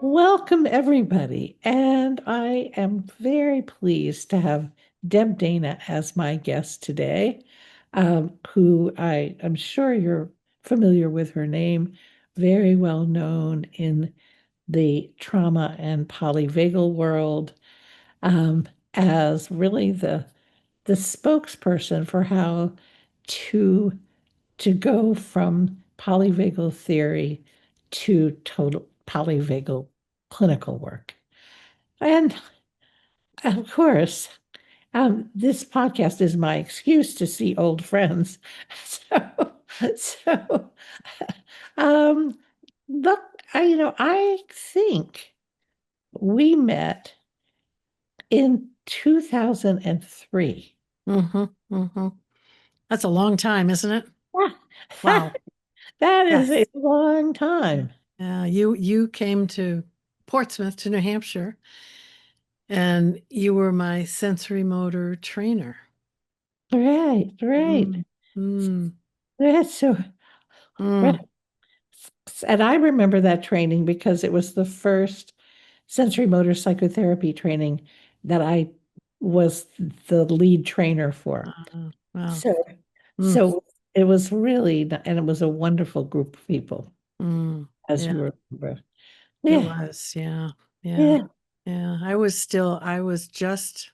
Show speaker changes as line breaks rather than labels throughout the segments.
Welcome, everybody. And I am very pleased to have Deb Dana as my guest today, who I am sure you're familiar with her name, very well known in the trauma and polyvagal world, as really the spokesperson for how to to go from polyvagal theory to total polyvagal clinical work. And of course, this podcast is my excuse to see old friends. So, um, look, I think we met in 2003.
That's a long time, isn't it?
Yeah,
Wow.
that is a
Yes.
long time.
Yeah, you came to Portsmouth to New Hampshire and you were my sensory motor trainer.
Right, right.
Mm, mm,
That's so
mm.
right. And I remember that training because it was the first sensory motor psychotherapy training that I was the lead trainer for.
Wow.
So,
Mm,
so it was really, and it was a wonderful group of people, as
yeah,
you remember.
it
Yeah,
was. Yeah. Yeah.
yeah.
Yeah. I was just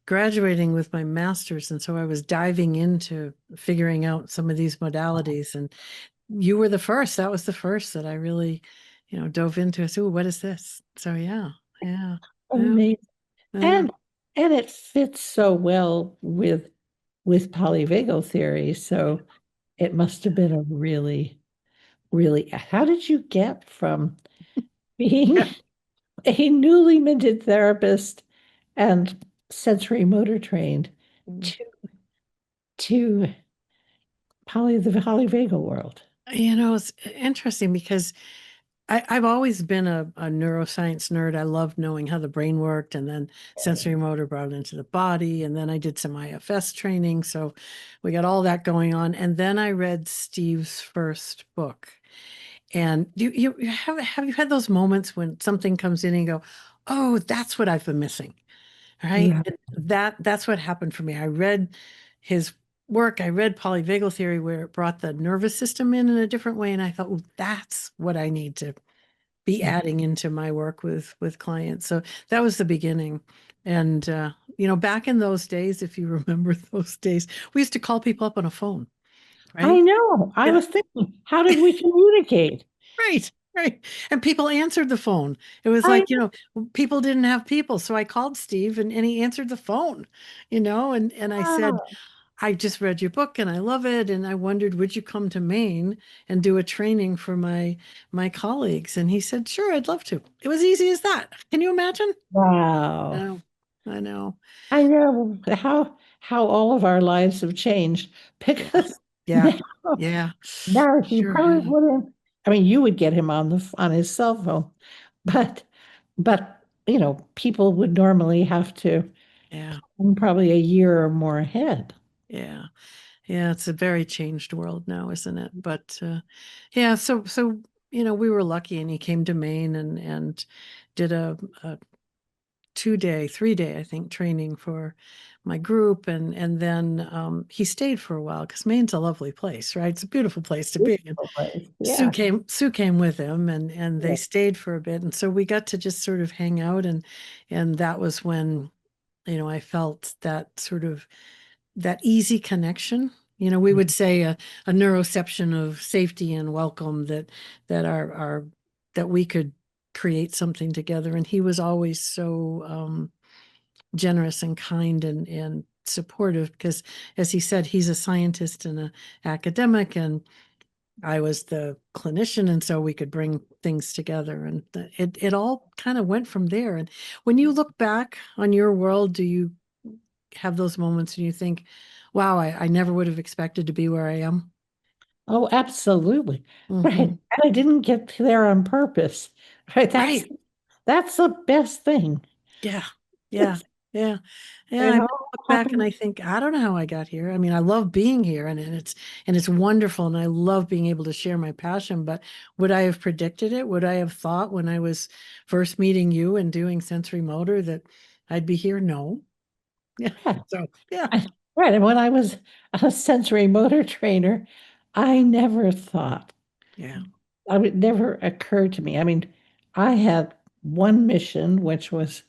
graduating with my master's. And so I was diving into figuring out some of these modalities. And you were the first. That was the first that I really, dove into. I said, "Ooh, what is this?" So yeah, yeah, yeah,
Amazing.
yeah,
And and it fits so well with polyvagal theory. So it must have been a really, really, how did you get from being
yeah.
a newly minted therapist and sensory motor trained to to the polyvagal world?
It's interesting because I've always been a neuroscience nerd. I loved knowing how the brain worked, and then sensory motor brought it into the body. And then I did some IFS training. So we got all that going on. And then I read Steve's first book. And you have you had those moments when something comes in and you go, "Oh, that's what I've been missing." Right?
Yeah.
And that's what happened for me. I read his work, I read polyvagal theory where it brought the nervous system in a different way. And I thought, "Oh, that's what I need to be adding into my work with clients." So that was the beginning. And back in those days, if you remember those days, we used to call people up on a phone,
I
right?
know. I
Yeah.
was thinking, how did we communicate?
Right, right. And people answered the phone. It was
I
like, people didn't have people. So I called Steve and he answered the phone, and I said,
know.
"I just read your book and I love it. And I wondered, would you come to Maine and do a training for my colleagues?" And he said, "Sure, I'd love to." It was easy as that. Can you imagine? I
Wow.
know. I know.
I know how all of our lives have changed
Yeah.
because
Yeah.
now,
Yeah.
now he
Sure
probably
have.
wouldn't. I mean, you would get him on his cell phone, but people would normally have to
Yeah.
probably a year or more ahead.
Yeah. Yeah, it's a very changed world now, isn't it? But yeah, so we were lucky, and he came to Maine and did a 2-day, 3-day, I think, training for my group, and then he stayed for a while because Maine's a lovely place, right? It's a beautiful place to be. And
Beautiful place.
Sue
Yeah.
came with him, and they
Yeah.
stayed for a bit, and so we got to just sort of hang out, and that was when I felt that sort of that easy connection. We would say a neuroception of safety and welcome that are that we could create something together. And he was always so generous and kind and supportive because, as he said, he's a scientist and an academic, and I was the clinician, and so we could bring things together. And it all kind of went from there. And when you look back on your world, do you have those moments and you think, "Wow, I never would have expected to be where I am"?
Oh, absolutely. Right.
Hmm.
And I didn't get there on purpose. Right. That's
Right.
that's the best thing.
Yeah. Yeah. Yeah. Yeah.
You
I
know?
back and I think, I don't know how I got here. I mean, I love being here and it's wonderful and I love being able to share my passion, but would I have predicted it? Would I have thought when I was first meeting you and doing sensory motor that I'd be here? No. Yeah.
Yeah,
So, yeah.
right. And when I was a sensory motor trainer, I never thought,
Yeah.
I would never occur to me. I mean, I had one mission, which was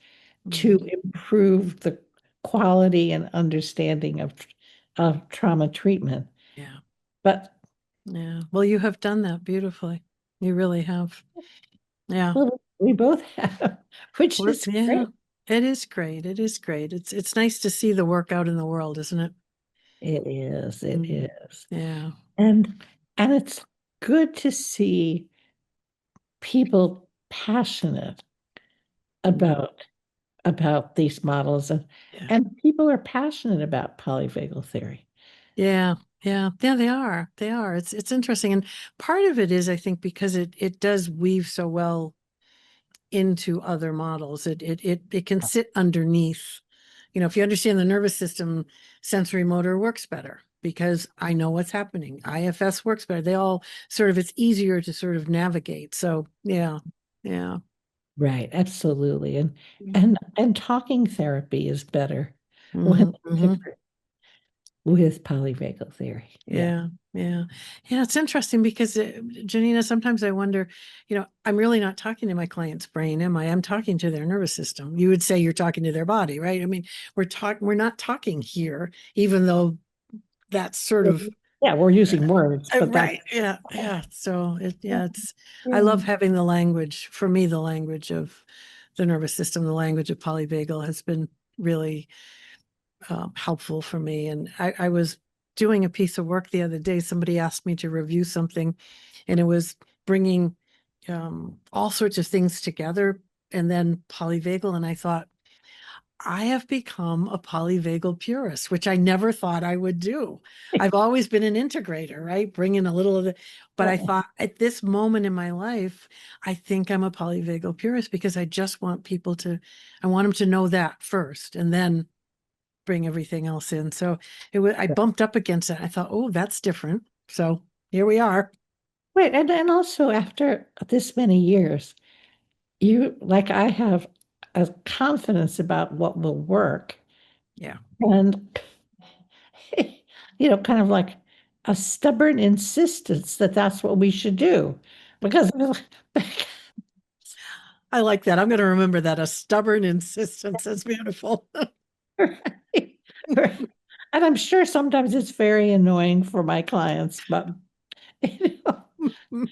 to
Mhm.
improve the quality and understanding of trauma treatment.
Yeah.
But
Yeah. Well, you have done that beautifully. You really have. Yeah.
well, we both have, which is
Yeah.
great.
It is great. It is great. It's nice to see the work out in the world, isn't it?
It is, it
Mm.
is.
Yeah.
And and it's good to see people passionate
Mm.
about these models
Yeah.
and people are passionate about polyvagal theory.
Yeah. Yeah. Yeah, they are. They are. It's interesting. And part of it is, I think, because it does weave so well into other models. It can sit underneath. You know, if you understand the nervous system, sensory motor works better because I know what's happening. IFS works better. They all sort of, it's easier to sort of navigate. So yeah. Yeah.
Right, absolutely. And
Mhm.
talking therapy is better when
Mhm. Mhm.
integrated with polyvagal theory. Yeah.
Yeah, yeah. Yeah, it's interesting because Janina, sometimes I wonder, I'm really not talking to my client's brain, am I? I'm talking to their nervous system. You would say you're talking to their body, right? I mean, we're not talking here, even though that's sort of
Yeah, we're using words, but that's
right. Yeah, yeah. So
yeah,
I
yeah,
love having the language. For me, the language of the nervous system, the language of polyvagal has been really helpful for me. And I was doing a piece of work the other day. Somebody asked me to review something, and it was bringing all sorts of things together, and then polyvagal. And I thought, I have become a polyvagal purist, which I never thought I would do. I've always been an integrator, right? Bringing a little of the, but I
yeah,
thought at this moment in my life, I think I'm a polyvagal purist because I just want people to, I want them to know that first and then bring everything else in. So I
yeah.
bumped up against it. I thought, oh, that's different. So here we are.
Right, and also after this many years, you like I have a confidence about what will work,
Yeah.
and kind of like a stubborn insistence that that's what we should do, because
I like that. I'm going to remember that. A stubborn insistence. That's beautiful.
and I'm sure sometimes it's very annoying for my clients, but you know,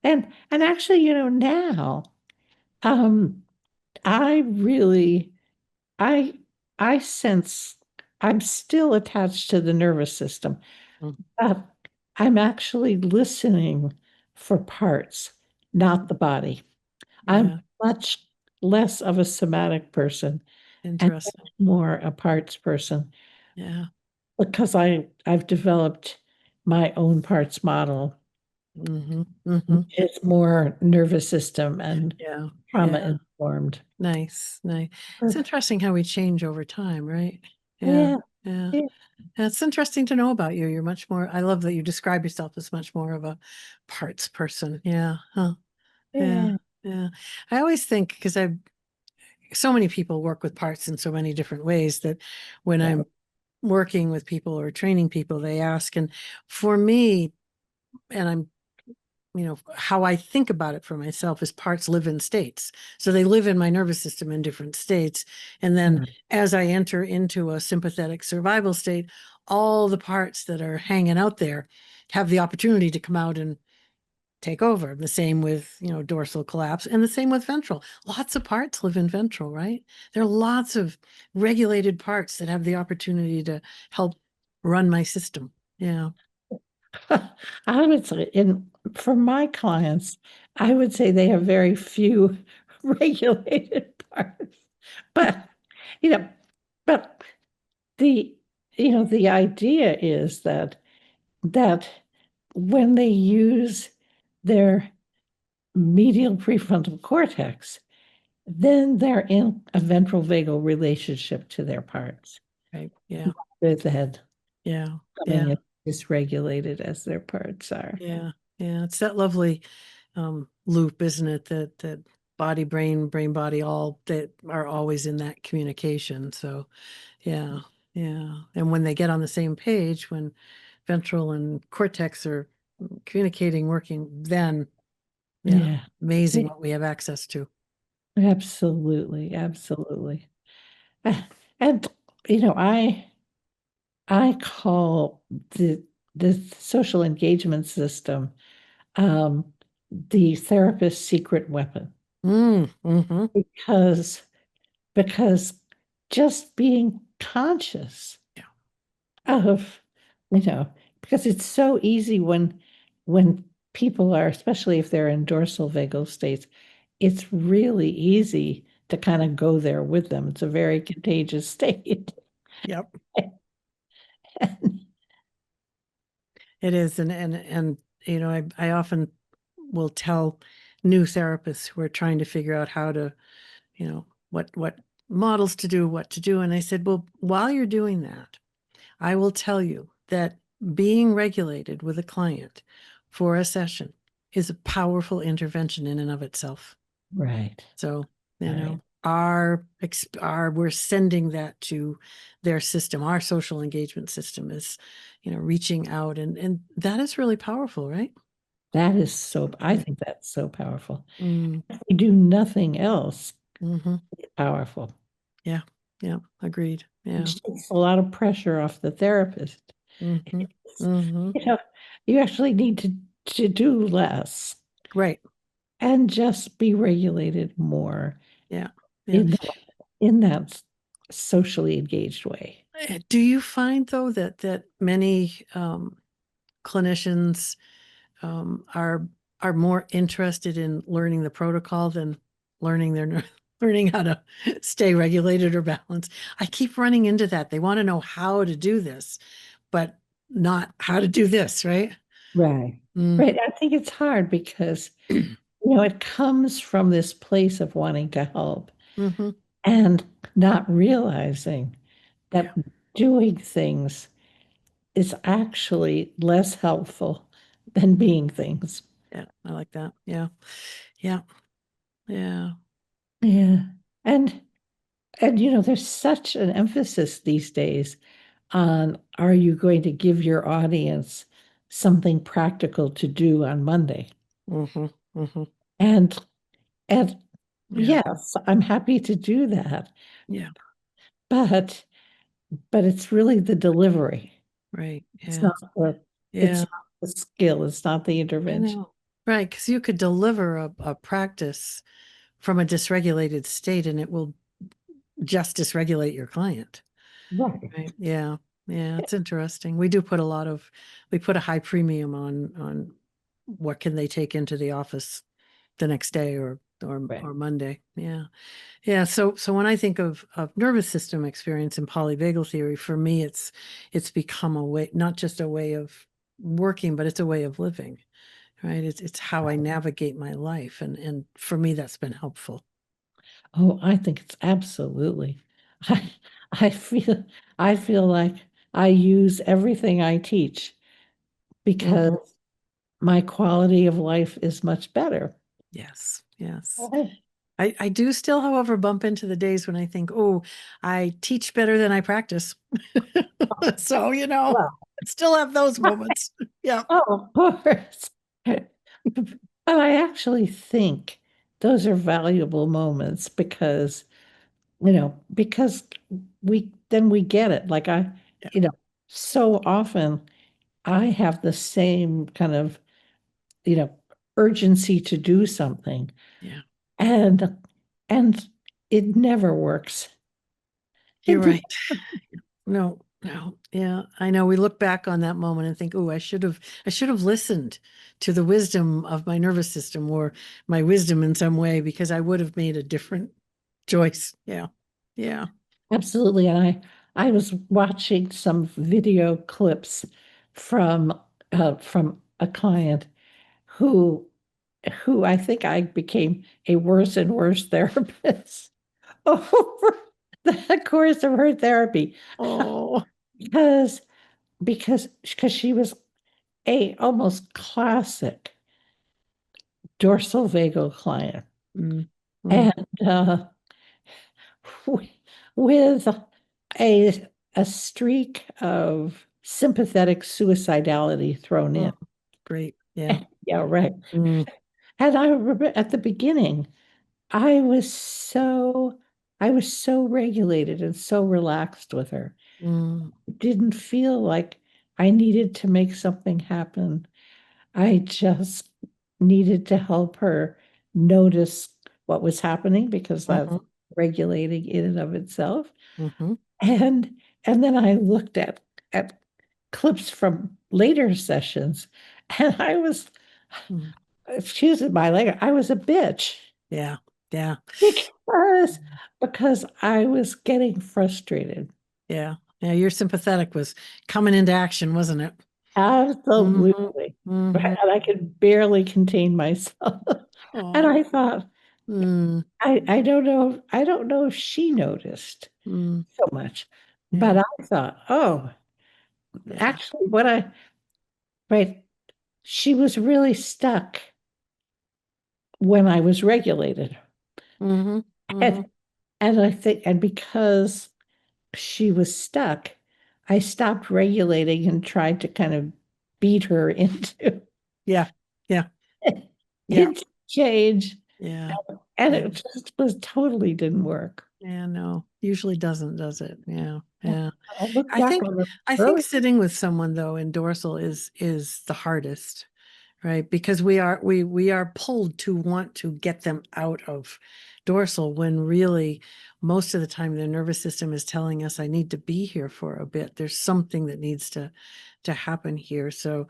and actually, now, um, I really, I, I sense I'm still attached to the nervous system. Uh, I'm actually listening for parts, not the body. I'm
Yeah.
much less of a somatic person and
Interesting.
much more a parts person
Yeah.
because I've developed my own parts model,
Hmm.
which
Hmm.
is more nervous system and
Yeah.
trauma
Yeah.
informed.
Nice. Nice. It's
But
interesting how we change over time, right? Yeah.
yeah,
Yeah.
yeah,
Yeah, it's interesting to know about you. You're much more, I love that you describe yourself as much more of a parts person. Yeah. Huh. Yeah.
yeah,
Yeah. I always think, because I've so many people work with parts in so many different ways, that when
right.
I'm working with people or training people, they ask, and for me, and I'm, how I think about it for myself is parts live in states. So they live in my nervous system in different states. And then
Mhm.
as I enter into a sympathetic survival state, all the parts that are hanging out there have the opportunity to come out and take over. The same with, dorsal collapse, and the same with ventral. Lots of parts live in ventral, right? There are lots of regulated parts that have the opportunity to help run my system. Yeah.
I would say, for my clients, I would say they have very few regulated parts. But, you know, but the, the idea is that when they use their medial prefrontal cortex, then they're in a ventral vagal relationship to their parts.
Right. Yeah.
with the head
Yeah.
coming
Yeah.
in dysregulated as their parts are.
Yeah. Yeah. It's that lovely loop, isn't it? That body, brain, body, all that are always in that communication. So yeah. Yeah. And when they get on the same page, when ventral and cortex are communicating, working, then yeah,
Yeah,
amazing
yeah,
what we have access to.
absolutely, absolutely. Ah, And I call the social engagement system um, the therapist's secret weapon
Mm-hmm.
because because just being conscious
Yeah.
of, you know, because it's so easy when people are, especially if they're in dorsal vagal states, it's really easy to kind of go there with them. It's a very contagious state.
Yep. It is. And I often will tell new therapists who are trying to figure out how to, what models to do, what to do. And I said, well, while you're doing that, I will tell you that being regulated with a client for a session is a powerful intervention in and of itself.
Right,
So,
right.
our we're sending that to their system. Our social engagement system is, reaching out, and that is really powerful, right?
I think that's so powerful.
Mm,
If we do nothing else,
hmm.
it's powerful.
Yeah. Yeah. Agreed. Yeah.
Which takes a lot of pressure off the therapist.
Hmm.
It's,
Hmm.
you know, you actually need to do less
Right.
and just be regulated more
Yeah. Yeah.
in that socially engaged way.
Do you find though that many clinicians are more interested in learning the protocol than learning their learning how to stay regulated or balanced? I keep running into that. They want to know how to do this, but not how to do this, right?
Right.
Mm.
Right. I think it's hard because, it comes from this place of wanting to help
Hmm.
and not realizing
Yeah.
that doing things is actually less helpful than being things.
Yeah. I like that. Yeah. Yeah. Yeah.
Yeah. And there's such an emphasis these days on are you going to give your audience something practical to do on Monday?
Hmm. Hmm.
And and
Yeah.
yes, I'm happy to do that,
Yeah.
but it's really the delivery.
Right.
It's
Yeah.
not the it's
Yeah.
not the skill, it's not the
I
intervention.
know. Right. Because you could deliver a practice from a dysregulated state and it will just dysregulate your client.
Right.
Right. Yeah. Yeah. It's interesting. We put a high premium on what can they take into the office the next day
Right.
or Monday. Yeah. Yeah. So when I think of nervous system experience and polyvagal theory, for me, it's become a way, not just a way of working, but it's a way of living. Right. It's how I navigate my life. And for me, that's been helpful.
Oh, I think it's absolutely. I I feel I feel like I use everything I teach because
Hmm.
my quality of life is much better.
Yes. Yes.
Okay.
I do still, however, bump into the days when I think, oh, I teach better than I practice. So,
Well,
I still have those moments. Yeah.
oh, of course. But I actually think those are valuable moments because we get it. Like
Yeah.
you know, so often I have the same kind of, you know, urgency to do something
Yeah.
and and it never works.
You're
It,
right. No, no. Yeah. I know we look back on that moment and think, oh, I should have listened to the wisdom of my nervous system or my wisdom in some way because I would have made a different choice. Yeah. Yeah.
absolutely. And I was watching some video clips from a client who I think I became a worse and worse therapist over. the course of her therapy
Oh.
because because she was a almost classic dorsal vagal client.
Mm, mm,
And w- with a a streak of sympathetic suicidality thrown
oh,
in.
great. Yeah.
Yeah, right.
Mm,
And I remember at the beginning, I was I was so regulated and so relaxed with her.
mm,
It didn't feel like I needed to make something happen. I just needed to help her notice what was happening because that's
mhm,
regulating in and of itself.
mhm,
And and then I looked at clips from later sessions, and I was,
mm.
excuse my language, I was a bitch
Yeah. Yeah.
because because I was getting frustrated.
Yeah. Yeah. Your sympathetic was coming into action, wasn't it? Mm-hmm.
Absolutely.
Mm-hmm.
And I could barely contain myself. And
Oh.
I thought,
Mm,
I don't know if she noticed
mm,
so much,
yeah.
but I thought, oh,
Yeah.
actually, right, she was really stuck when I was regulated.
Mm-hmm. Mm-hmm.
And, and I think, and because she was stuck, I stopped regulating and tried to kind of beat her into,
Yeah. Yeah. Yeah.
into change.
Yeah.
And
Yeah.
it just was totally didn't work.
Yeah. No, usually doesn't, does it? Yeah. Yeah.
I look
I
back
think
on the
I think
early,
sitting with someone though in dorsal is the hardest, right? Because we are pulled to want to get them out of dorsal when really most of the time their nervous system is telling us I need to be here for a bit. There's something that needs to happen here. So,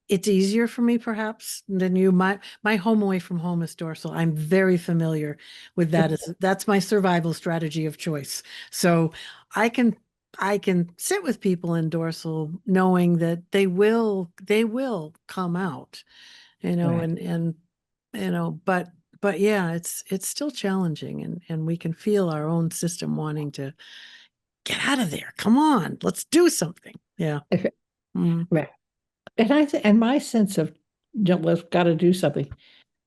it's easier for me perhaps than you. My home away from home is dorsal. I'm very familiar with that. That's my survival strategy of choice. So I can I can sit with people in dorsal knowing that they will come out,
right,
and but yeah, it's still challenging, and we can feel our own system wanting to get out of there. Come on, let's do something. Yeah. Mm.
right. And and my sense of, let's got to do something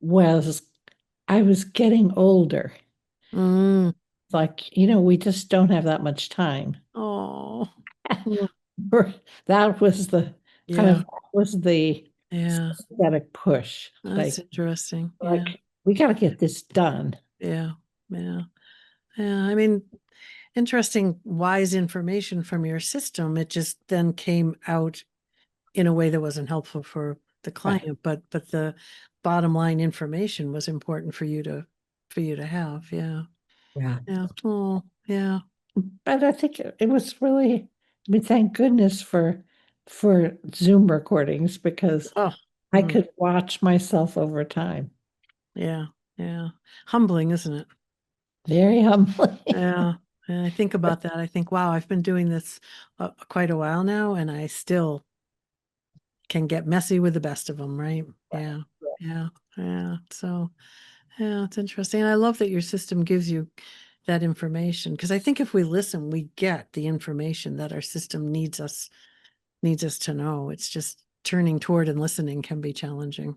was I was getting older.
Mm.
Like, we just don't have that much time.
Oh. Mm.
That was the kind
Yeah.
of was the
Yeah.
systematic push.
That's interesting. Yeah.
Like we got to get this done.
Yeah. Yeah. Yeah. I mean, interesting, wise information from your system. It just then came out in a way that wasn't helpful for the
Right.
client, but the bottom line information was important for you to have. Yeah.
Yeah.
Yeah. Oh, yeah.
But I think it was really, I mean, thank goodness for Zoom recordings because
Oh,
I
mm,
could watch myself over time.
yeah. Yeah. Humbling, isn't it?
Very humbling.
Yeah. And I think about that. I think, wow, I've been doing this quite a while now, and I still can get messy with the best of them, right? Yeah. Yeah. Yeah. So, yeah, it's interesting. And I love that your system gives you that information because I think if we listen, we get the information that our system needs us to know. It's just turning toward and listening can be challenging.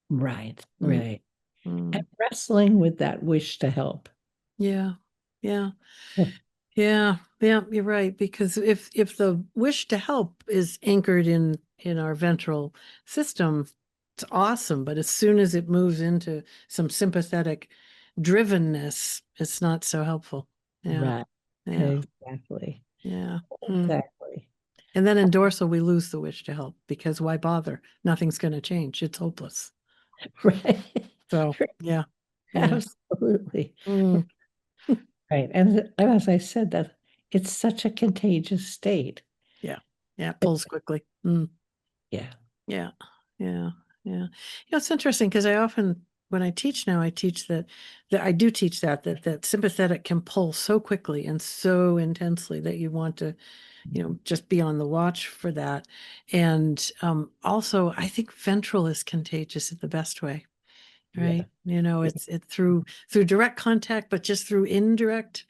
Right,
Mm,
right. And
mm.
wrestling with that wish to help.
Yeah. Yeah.
Yeah,
Yeah. Yeah, you're right. Because if the wish to help is anchored in our ventral system, it's awesome. But as soon as it moves into some sympathetic drivenness, it's not so helpful. Yeah.
right.
Yeah.
Exactly.
Yeah. Mm.
Exactly.
And then in dorsal, we lose the wish to help because why bother? Nothing's going to change. It's hopeless.
Right.
So, yeah. Yeah.
Absolutely.
Mm.
Right. And as I said, that it's such a contagious state.
Yeah. Yeah. It pulls quickly. Mm.
Yeah.
Yeah. Yeah. Yeah. It's interesting because when I teach now, I teach that I do teach that sympathetic can pull so quickly and so intensely that you want to, just be on the watch for that. And also, I think ventral is contagious in the best way,
Yeah.
right? It's it through direct contact, but just through indirect.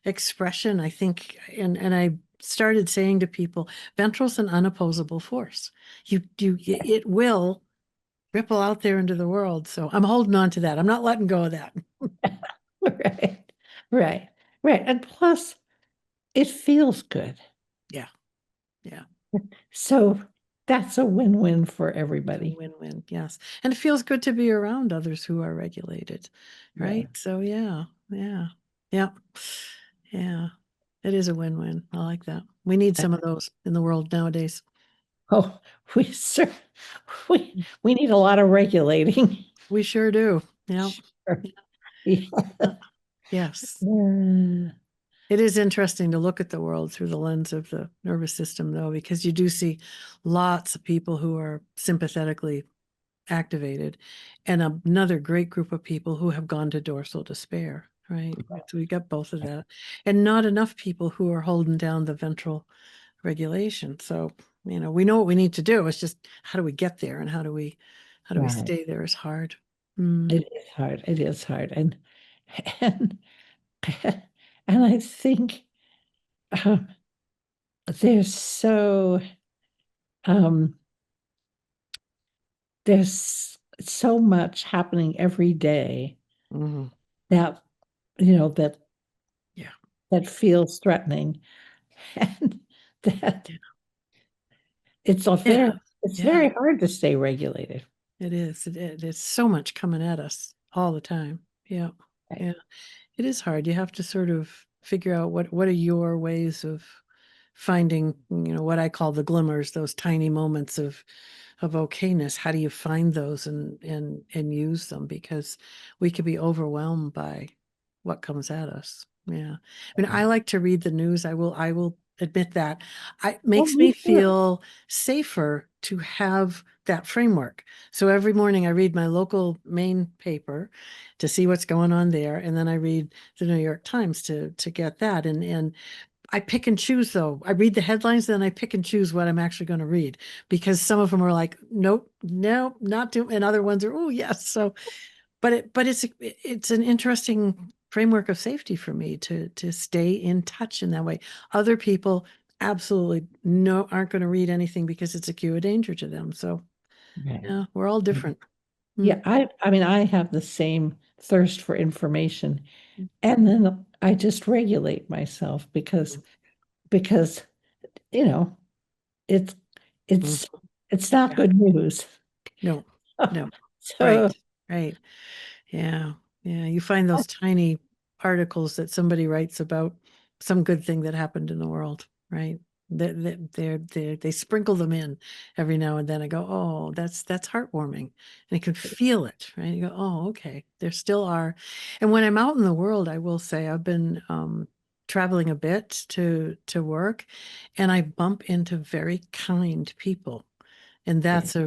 expression, I think, and I started saying to people, ventral's an unopposable force. It will ripple out there into the world. So I'm holding on to that. I'm not letting go of that.
Right, right, right. And plus, it feels good.
Yeah, yeah.
So that's a win-win for
It's a
everybody.
win-win, yes. And it feels good to be around others who are regulated,
Yeah.
right? So yeah, yeah, yeah, yeah. It is a win-win. I like that. We need some of those in the world nowadays.
Oh, we sir, we need a lot of regulating.
We sure do. Yeah.
Sure. Yeah.
Yes.
Yeah.
It is interesting to look at the world through the lens of the nervous system, though, because you do see lots of people who are sympathetically activated, and another great group of people who have gone to dorsal despair, right? So we got both of that, and not enough people who are holding down the ventral regulation. So, we know what we need to do. It's just how do we get there, and how do we
Right.
stay there is hard. Mm.
It is hard. It is hard. And and I think um, there's so um there's so much happening every day
Mhm.
that you know that
Yeah.
that feels threatening and that
Yeah.
it's a very
Yeah.
it's
Yeah.
very hard to stay regulated.
It is. It's so much coming at us all the time. Yeah.
Right.
Yeah. It is hard. You have to sort of figure out what are your ways of finding, what I call the glimmers, those tiny moments of okayness. How do you find those and use them? Because we could be overwhelmed by what comes at us. Yeah. I mean, I like to read the news. I will admit that. It
Oh,
makes me
me too.
feel safer to have that framework. So every morning I read my local main paper to see what's going on there, and then I read the New York Times to get that. And I pick and choose though. I read the headlines, then I pick and choose what I'm actually going to read, because some of them are like, nope, no, not do, and other ones are, oh yes. So, but it's an interesting framework of safety for me to stay in touch in that way. Other people absolutely no aren't going to read anything because it's a cue of danger to them. So
Right.
yeah, we're all different.
Yeah,
Mm.
I mean I have the same thirst for information and then I just regulate myself because you know it's
Mm.
it's it's not
Yeah.
good news.
No, no.
So
Right. Right. Yeah. Yeah. You find those tiny articles that somebody writes about some good thing that happened in the world, right? They sprinkle them in every now and then. I go, oh, that's heartwarming. And I can feel it, right? You go, oh, okay. There still are. And when I'm out in the world, I will say I've been traveling a bit to work, and I bump into very kind people. And that's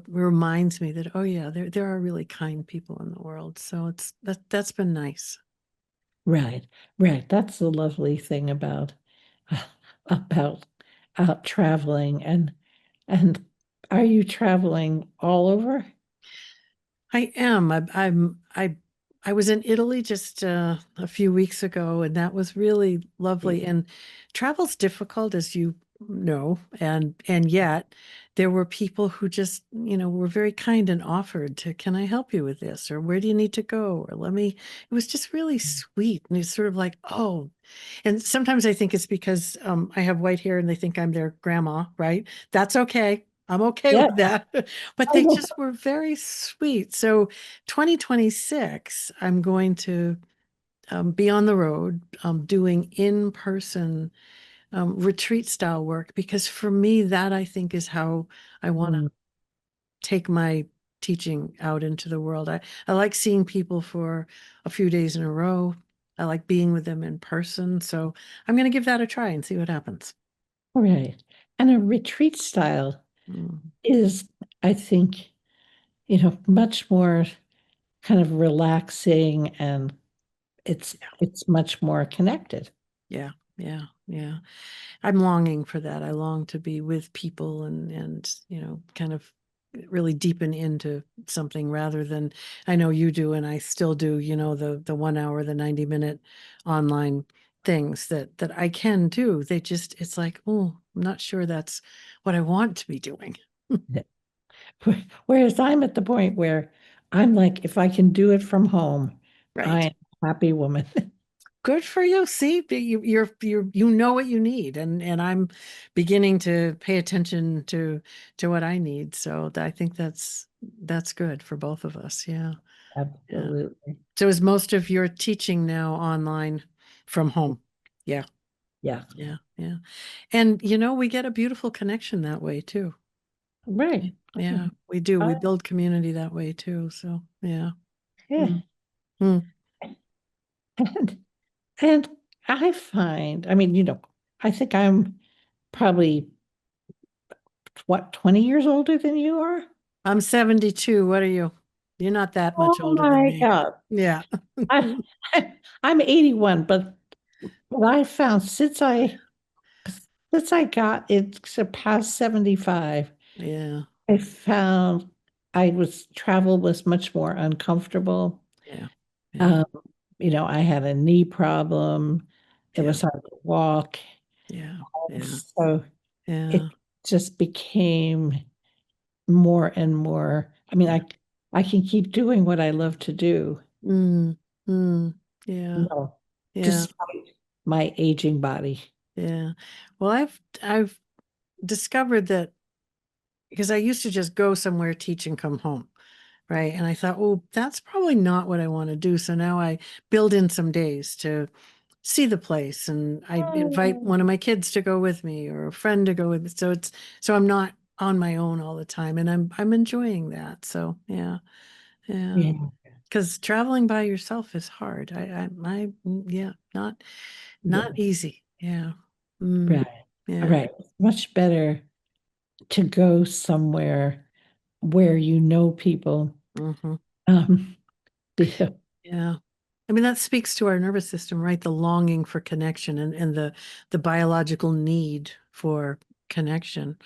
reminds me that, oh yeah, there are really kind people in the world. So that's been nice.
right, right. That's the lovely thing about traveling and are you traveling all over?
I am. I was in Italy just a few weeks ago, and that was really lovely. And travel's difficult, as you know, and yet there were people who just, were very kind and offered to, can I help you with this? Or where do you need to go? Or let me, it was just really sweet. And it's sort of like, oh, and sometimes I think it's because I have white hair and they think I'm their grandma, right? That's okay. I'm okay
Yeah,
with that. But
I
they
know.
just were very sweet. So 2026, I'm going to be on the road doing in-person retreat style work, because for me, that I think is how I want to
Mm,
take my teaching out into the world. I like seeing people for a few days in a row. I like being with them in person. So I'm going to give that a try and see what happens.
right. And a retreat style
Mm,
is, I think, much more kind of relaxing and it's much more connected.
yeah, yeah, yeah. I'm longing for that. I long to be with people and kind of really deepen into something rather than, I know you do and I still do, the 1 hour, the 90-minute online things that I can do. It's like, oh, I'm not sure that's what I want to be doing.
Whereas I'm at the point where I'm like, if I can do it from home,
Right.
I'm a happy woman.
Good for you. See, you know what you need, and I'm beginning to pay attention to what I need. So I think that's good for both of us. Yeah. Yeah.
Absolutely.
So is most of your teaching now online from home? Yeah.
Yeah.
Yeah. Yeah. And we get a beautiful connection that way too.
Right.
Yeah, we do.
I,
We build community that way too. So yeah.
yeah.
Mm. Mm.
And, and I find, I mean, I think I'm probably what, 20 years older than you are?
I'm 72. What are you? You're not that much
Oh
older than
my
me.
God.
Yeah.
I, I'm 81, but what I found since I got it surpassed 75,
Yeah.
I found travel was much more uncomfortable.
Yeah. Yeah.
Um, I had a knee problem. It
Yeah.
was hard to walk.
Yeah. Yeah.
So
Yeah.
it just became more and more. I mean,
Yeah.
I can keep doing what I love to do.
Mm. Mm. Yeah.
No,
Yeah.
despite my aging body.
Yeah. Well, I've discovered that because I used to just go somewhere, teach, and come home. Right. And I thought, oh, that's probably not what I want to do. So now I build in some days to see the place, and I invite
Oh,
one of my kids to go with me or a friend to go with me. So I'm not on my own all the time, and I'm enjoying that. So yeah. Yeah.
yeah,
Because traveling by yourself is hard. Yeah, not
yeah,
easy. Yeah. Mm,
right,
yeah.
right. It's much better to go somewhere where you know people.
Hmm.
Um, yeah,
Yeah. I mean, that speaks to our nervous system, right? The longing for connection and the biological need for connection.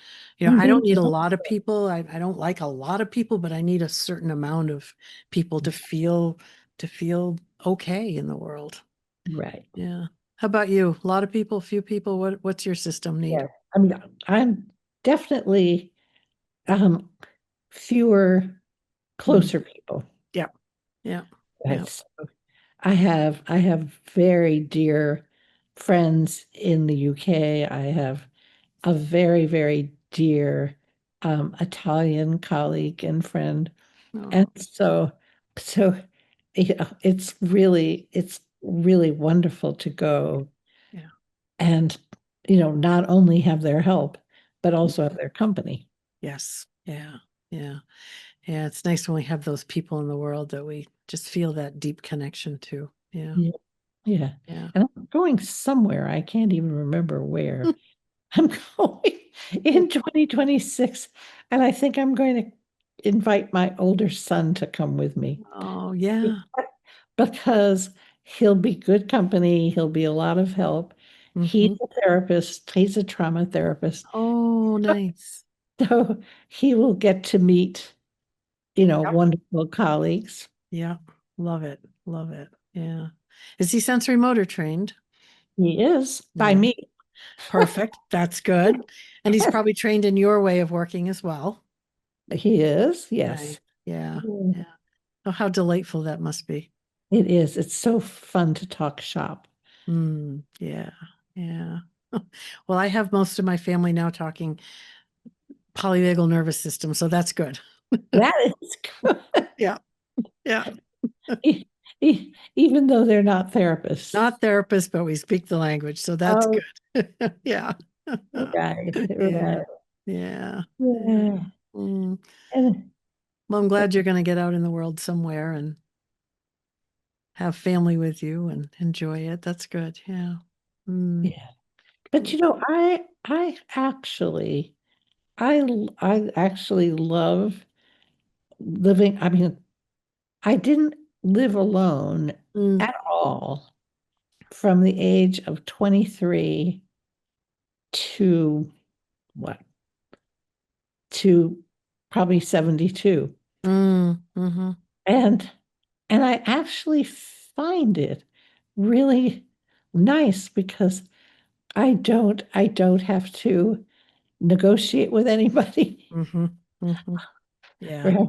and
I don't
being
need a
known.
lot of people. I don't like a lot of people, but I need a certain amount of people to feel okay in the world.
Right.
Yeah. How about you? A lot of people, few people? What's your system need?
Yeah. I mean, I'm definitely um fewer,
Mm.
closer people.
Yeah. Yeah. Yeah.
That's I have very dear friends in the UK. I have a very, very dear Italian colleague and friend. And
Oh,
so it's really wonderful to go
yeah.
and not only have their help, but also have their company.
Yes. Yeah. Yeah. Yeah, it's nice when we have those people in the world that we just feel that deep connection to. Yeah,
Yeah. Yeah.
yeah.
And I'm going somewhere. I can't even remember where. I'm going in 2026, and I think I'm going to invite my older son to come with me
Oh, yeah.
because he'll be good company. He'll be a lot of help. He's
Hmm.
a therapist. He's a trauma therapist.
Oh, nice.
So he will get to meet,
Yep.
wonderful colleagues.
Yeah. Love it. Love it. Yeah. Is he sensory motor trained?
He is by
Yeah.
me.
Perfect. That's good. And he's probably trained in your way of working as well.
He is,
Right.
yes.
Yeah.
Yeah.
Yeah. Oh, how delightful that must be.
It is. It's so fun to talk shop.
Yeah. Yeah. Well, I have most of my family now talking polyvagal nervous system, so that's good.
That is good.
Yeah. Yeah.
Even though they're not therapists.
Not therapists, but we speak the language, so that's
Oh,
good. Yeah.
right,
Yeah.
right.
Yeah. Yeah.
Yeah.
Mm.
And
Well, I'm glad you're going to get out in the world somewhere and have family with you and enjoy it. That's good. Yeah. Mm.
yeah. But I actually love living. I mean, I didn't live alone
Mm.
at all from the age of 23 to what? To probably 72.
Mm. Hmm.
And and I actually find it really nice because I don't have to negotiate with anybody.
Mm-hmm. Mm-hmm. Yeah.
Right?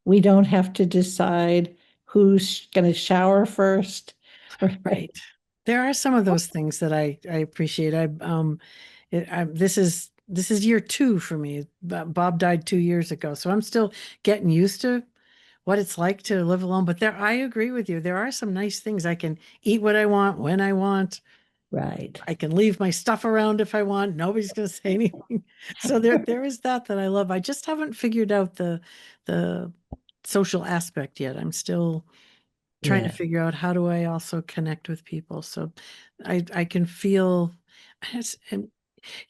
We don't have to decide who's going to shower first. Right?
Right. There are some of those things that I appreciate. This is year two for me. Bob died 2 years ago, so I'm still getting used to what it's like to live alone. But I agree with you. There are some nice things. I can eat what I want when I want.
Right.
I can leave my stuff around if I want. Nobody's going to say anything. So there is that I love. I just haven't figured out the social aspect yet. I'm still trying to
Yeah.
figure out how do I also connect with people. So I can feel and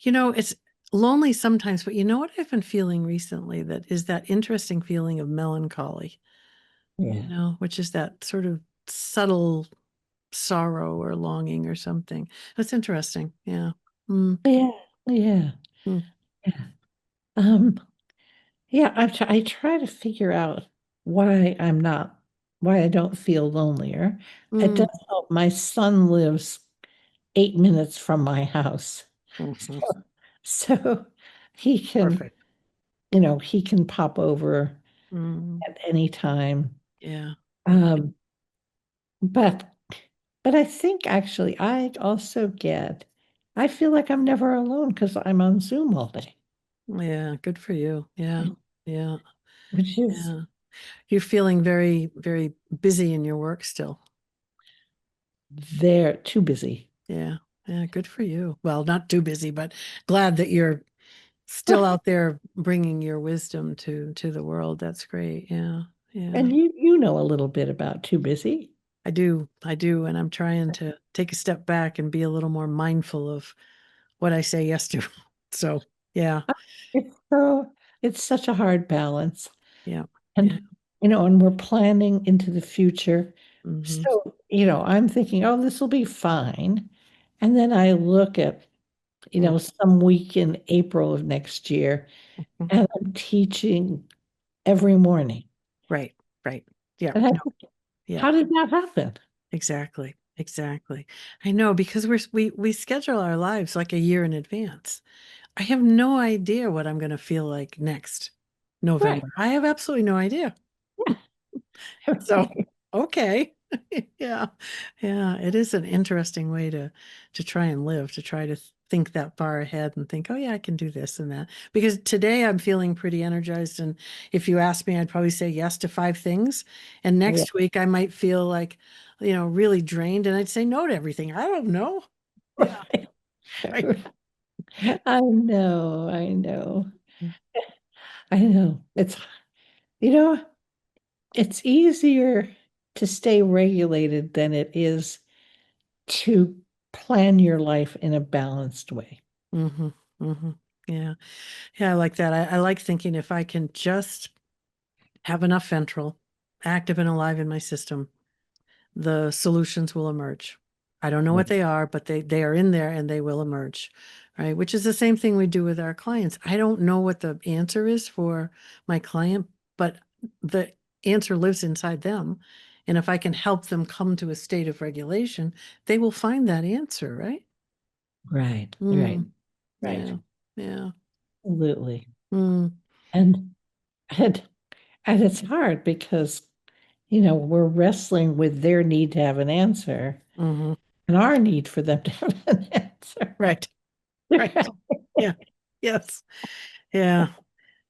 it's lonely sometimes, but you know what I've been feeling recently that is that interesting feeling of melancholy,
Yeah.
which is that sort of subtle sorrow or longing or something. That's interesting. Yeah. Mm,
Yeah. Yeah.
mm,
Yeah. Um, yeah, I try to figure out why I'm not, why I don't feel lonelier. It does
mm,
help. My son lives 8 minutes from my house.
mhm.
So he can,
Perfect.
he can pop over
Mm,
at any time.
yeah.
Um, but but I think actually I feel like I'm never alone because I'm on Zoom all day,
Yeah. Good for you. Yeah. Yeah.
which is
Yeah. You're feeling very, very busy in your work still.
they're too busy.
Yeah. Yeah. Good for you. Well, not too busy, but glad that you're still out there bringing your wisdom to the world. That's great. Yeah. Yeah.
And you know a little bit about too busy.
I do. I do. And I'm trying to take a step back and be a little more mindful of what I say yes to. So, yeah.
It's so it's such a hard balance.
Yeah. Yeah.
And and we're planning into the future.
Hmm.
So, I'm thinking, oh, this will be fine. And then I look at, some week in April of next year, and I'm teaching every morning.
Right. Right. Yeah.
And I
No.
think,
Yeah.
how did that happen?
Exactly. Exactly. I know because we schedule our lives like a year in advance. I have no idea what I'm going to feel like next
Right.
November. I have absolutely no idea. So,
Right.
okay. Yeah. Yeah, it is an interesting way to try and live, to try to think that far ahead and think, "Oh yeah, I can do this and that." Because today I'm feeling pretty energized, and if you ask me, I'd probably say yes to 5 things. And
Yeah.
next week I might feel like, really drained and I'd say no to everything. I don't know. Yeah,
Right.
right.
I know. I know. I know. You know, it's easier to stay regulated than it is to plan your life in a balanced way.
Hmm. Hmm. Yeah. Yeah, I like that. I like thinking if I can just have enough ventral active and alive in my system, the solutions will emerge. I don't know what
Right.
they are, but they are in there and they will emerge, right? Which is the same thing we do with our clients. I don't know what the answer is for my client, but the answer lives inside them. And if I can help them come to a state of regulation, they will find that answer, right?
Right. Right.
Mm,
Right.
yeah, yeah.
Absolutely.
Mm,
And and and it's hard because, we're wrestling with their need to have an answer
hmm.
and our need for them to have an answer.
Right, right. Yeah, yes, yeah.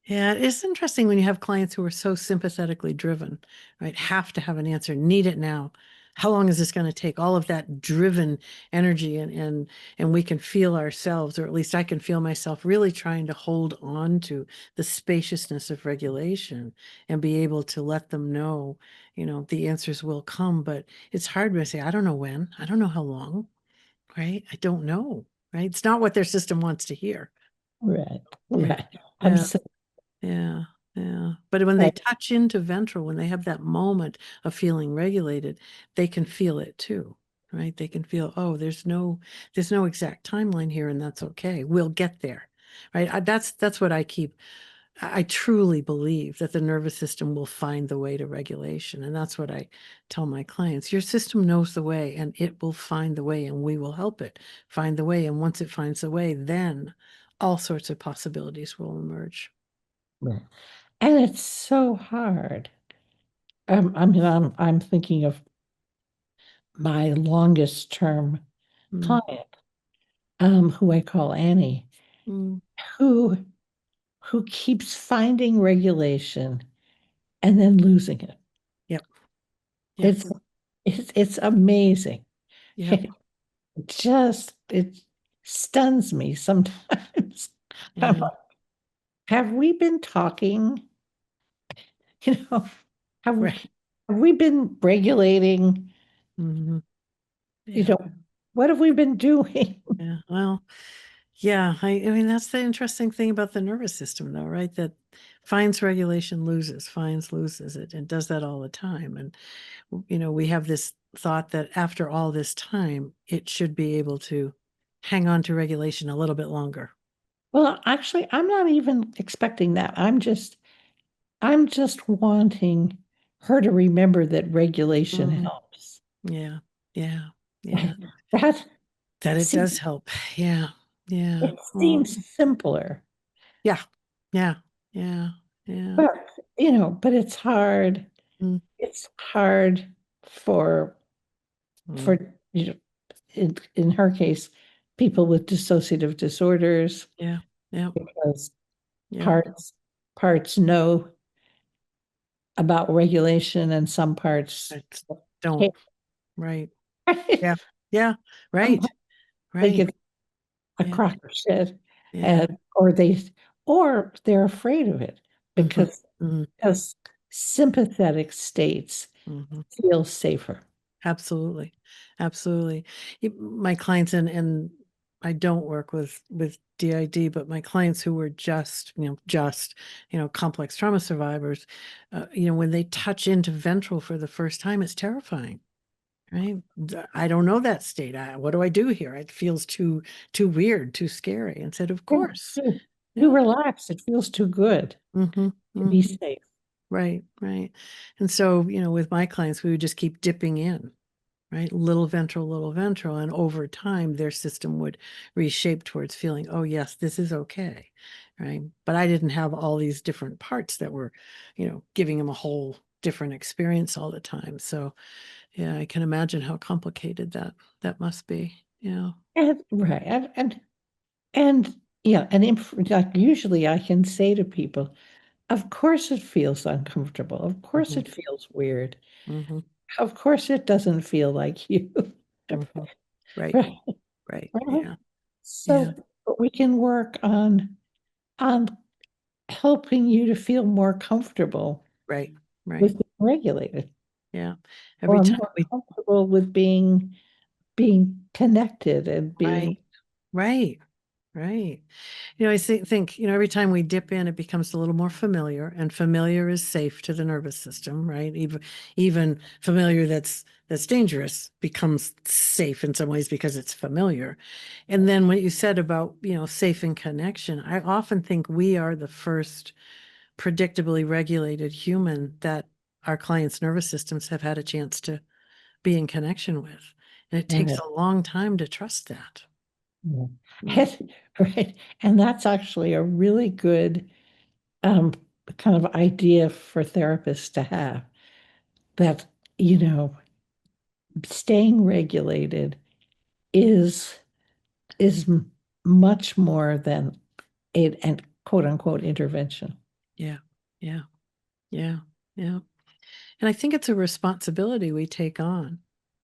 Yeah, it's interesting when you have clients who are so sympathetically driven, right? Have to have an answer, need it now. How long is this going to take? All of that driven energy and we can feel ourselves, or at least I can feel myself really trying to hold on to the spaciousness of regulation and be able to let them know, the answers will come, but it's hard when I say, I don't know when, I don't know how long, right? I don't know, right? It's not what their system wants to hear.
Right.
Yeah.
Right. I'm
Yeah.
so
Yeah, yeah. But when they
right.
touch into ventral, when they have that moment of feeling regulated, they can feel it too, right? They can feel, oh, there's no exact timeline here, and that's okay. We'll get there, right? That's what I keep I truly believe that the nervous system will find the way to regulation. And that's what I tell my clients. Your system knows the way and it will find the way, and we will help it find the way. And once it finds the way, then all sorts of possibilities will emerge.
Right. And it's so hard. I mean, I'm thinking of my longest term
Mm,
client, who I call Annie,
mm,
who who keeps finding regulation and then losing it.
yep, yep,
It's it's amazing.
yep,
It stuns me sometimes. I'm
yeah,
like, have we been talking? You know, have
right.
have we been regulating?
Mhm.
You
Yeah,
know, what have we been doing?
yeah. Well, yeah, I mean, that's the interesting thing about the nervous system, though, right? That finds regulation, loses, finds, loses it, and does that all the time. And, we have this thought that after all this time, it should be able to hang on to regulation a little bit longer.
Well, actually, I'm not even expecting that. I'm just wanting her to remember that regulation
Mhm.
helps.
Yeah, yeah, yeah.
That
That it
see,
does help. Yeah, yeah.
it
Well,
seems simpler,
yeah, yeah, yeah, yeah.
but but it's hard.
Mm,
It's hard for
mm.
for you know, in her case, people with dissociative disorders,
Yeah, yeah,
because
yeah.
parts know about regulation and some parts
I don't.
can't.
Right. Yeah. Yeah.
Some
Right.
parts think
Right.
it's a
Yeah.
crock of shit,
Yeah.
and or they're afraid of it
Hmm.
because
Hmm.
because sympathetic states
Hmm.
feel safer.
Absolutely. Absolutely. My clients, and I don't work with DID, but my clients who were complex trauma survivors, when they touch into ventral for the first time, it's terrifying. Right. I don't know that state. What do I do here? It feels too weird, too scary. And said, of
Yeah,
course.
too
Yeah.
relaxed. It feels too good
Hmm.
to be
Hmm.
safe.
Right, right. And so, with my clients, we would just keep dipping in, right? Little ventral. And over time, their system would reshape towards feeling, oh, yes, this is okay. Right. But I didn't have all these different parts that were, giving them a whole different experience all the time. So, yeah, I can imagine how complicated that must be. Yeah.
And right, and yeah, and like usually I can say to people, of course it feels uncomfortable. Of course
Hmm.
it feels weird.
Hmm.
Of course it doesn't feel like you.
Hmm. Right,
Right.
right.
Right.
Yeah. Yeah.
So, but we can work on helping you to feel more comfortable
Right, right.
with being regulated,
Yeah. Every
or
time
more
we,
comfortable with being connected and being.
right, right, right. I think, every time we dip in, it becomes a little more familiar, and familiar is safe to the nervous system, right? Even familiar that's dangerous becomes safe in some ways because it's familiar. And then what you said about, safe in connection, I often think we are the first predictably regulated human that our clients' nervous systems have had a chance to be in connection with. And it takes
Right.
a long time to trust that.
Yeah.
Mm.
Right. And that's actually a really good um, kind of idea for therapists to have, that, you know, staying regulated is much more than a and quote unquote intervention.
Yeah, yeah, yeah, yeah. And I think it's a responsibility we take on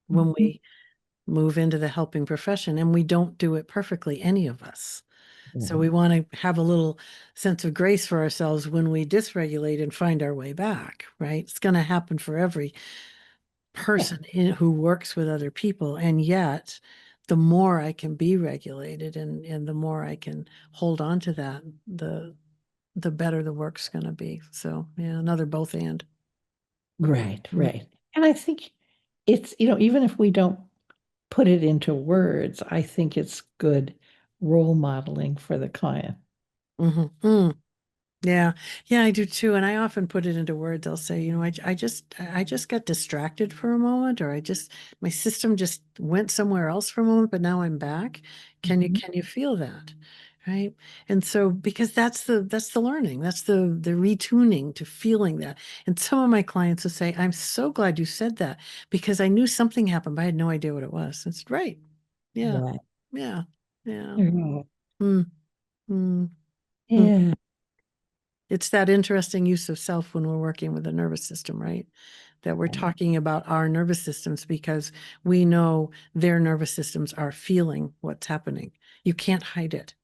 when
Mhm.
we move into the helping profession, and we don't do it perfectly, any of us. So
Yeah.
we want to have a little sense of grace for ourselves when we dysregulate and find our way back, right? It's going to happen for every
Yeah.
person who works with other people. And yet, the more I can be regulated, and the more I can hold on to that, the better the work's going to be. So, yeah, another both and.
Right,
Mm.
right. And I think it's, even if we don't put it into words, I think it's good role modeling for the client.
Mhm. Mm. Yeah. Yeah, I do too. And I often put it into words. I'll say, I just got distracted for a moment, or my system just went somewhere else for a moment, but now I'm back.
Mhm.
Can you feel that? Right. And so, because that's the learning, that's the retuning to feeling that. And some of my clients will say, I'm so glad you said that because I knew something happened, but I had no idea what it was. That's right. Yeah.
Right.
Yeah. Yeah.
Right.
Mm, mm, mm.
Yeah.
It's that interesting use of self when we're working with the nervous system, right? That we're talking about our nervous systems because we know their nervous systems are feeling what's happening. You can't hide it.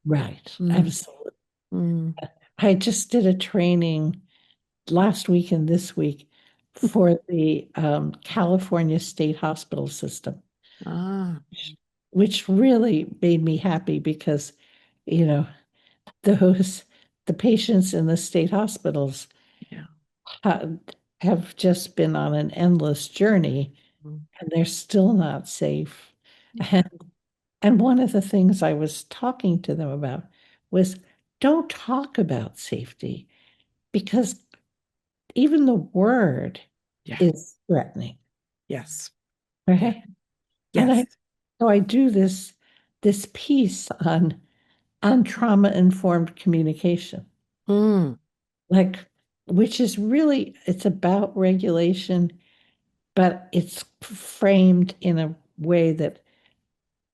Right.
Mm,
Absolutely.
mm,
I just did a training last week and this week for the California State Hospital System,
ah,
which really made me happy because, you know, those the patients in the state hospitals
yeah.
ha- have just been on an endless journey
Mm,
and they're still not safe.
yeah.
And one of the things I was talking to them about was don't talk about safety because even the word
Yeah.
is threatening,
Yes. Yeah.
right? And
Yes.
I do this piece on trauma-informed communication,
Mm,
like which is really it's about regulation, but it's framed in a way that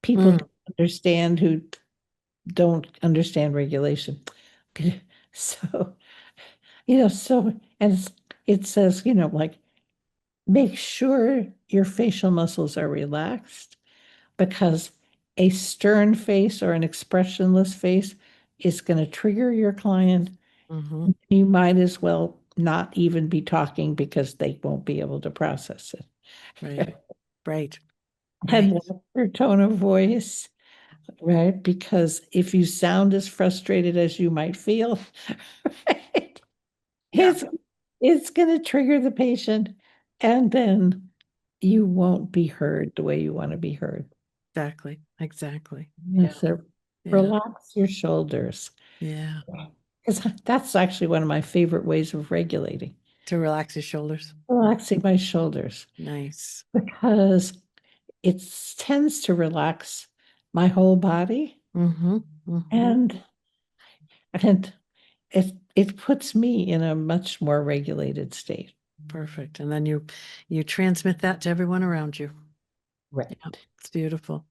people
mm,
don't understand who don't understand regulation. So, and it says, like, make sure your facial muscles are relaxed because a stern face or an expressionless face is going to trigger your client.
hmm.
You might as well not even be talking because they won't be able to process
Right.
it.
Right.
And
Right.
watch your tone of voice, right? Because if you sound as frustrated as you might feel, right,
Yeah.
it's it's going to trigger the patient, and then you won't be heard the way you want to be heard.
Exactly. Exactly.
Yeah,
Yeah.
so
Yeah.
relax your shoulders.
Yeah.
Because that's actually one of my favorite ways of regulating,
To relax his shoulders.
relaxing my shoulders,
Nice.
because it tends to relax my whole body
Mm-hmm. Mm-hmm.
and and it puts me in a much more regulated state.
Perfect. And then you transmit that to everyone around you. Yeah,
Right.
it's beautiful.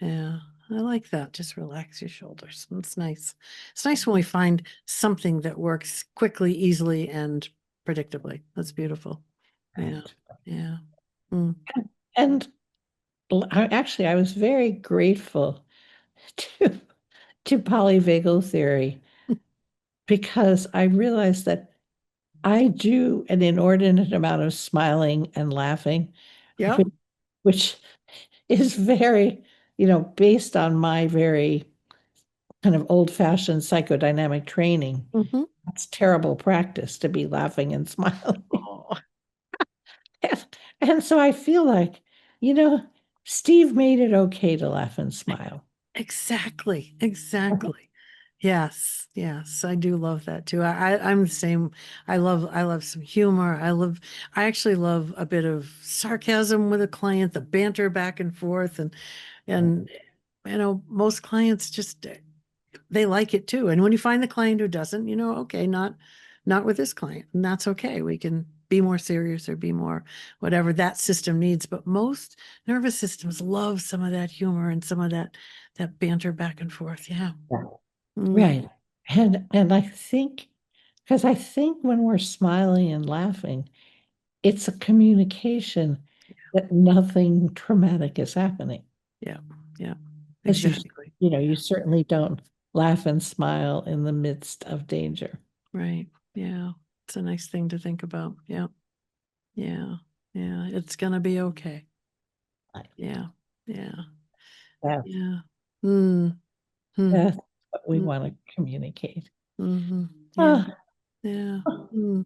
Yeah, I like that. Just relax your shoulders. It's nice. It's nice when we find something that works quickly, easily, and predictably. That's beautiful. Yeah,
Right.
yeah. Mm.
And I was very grateful to polyvagal theory because I realized that I do an inordinate amount of smiling and laughing,
Yep.
which, which is very, based on my very kind of old-fashioned psychodynamic training.
Hmm.
That's terrible practice to be laughing and smiling.
Oh,
And so I feel like, you know, Steve made it okay to laugh and smile.
exactly. Exactly. Yes, yes, I do love that too. I'm the same. I love some humor. I actually love a bit of sarcasm with a client, the banter back and forth, and most clients just they like it too. And when you find the client who doesn't, okay, not with this client, and that's okay. We can be more serious or be more whatever that system needs. But most nervous systems love some of that humor and some of that banter back and forth. Yeah.
Yeah.
Mm.
Right. And I think, because I think when we're smiling and laughing, it's a communication that nothing traumatic is happening.
Yeah, yeah,
Because
exactly.
you certainly don't laugh and smile in the midst of danger.
Right. Yeah. It's a nice thing to think about. Yeah. Yeah. Yeah. It's gonna be okay.
Right.
Yeah. Yeah.
That's,
Yeah. Mm. Hmm.
that's what we
Mm.
want to communicate.
Mm-hmm. Yeah.
Oh,
Yeah. Mm.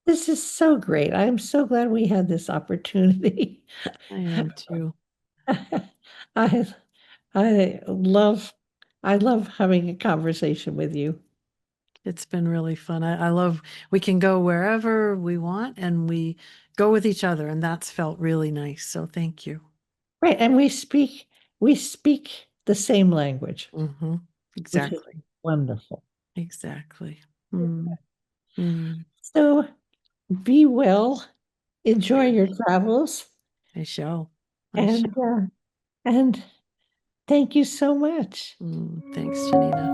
this is so great. I'm so glad we had this opportunity.
I am too.
I I love I love having a conversation with you.
It's been really fun. I love we can go wherever we want and we go with each other, and that's felt really nice. So thank you.
Right, and we speak the same language,
Hmm.
which is
Exactly.
wonderful.
Exactly. Mm, mm.
So be well, enjoy
Yeah,
your travels,
I shall. I
and
shall.
and thank you so much.
Thanks, Janina.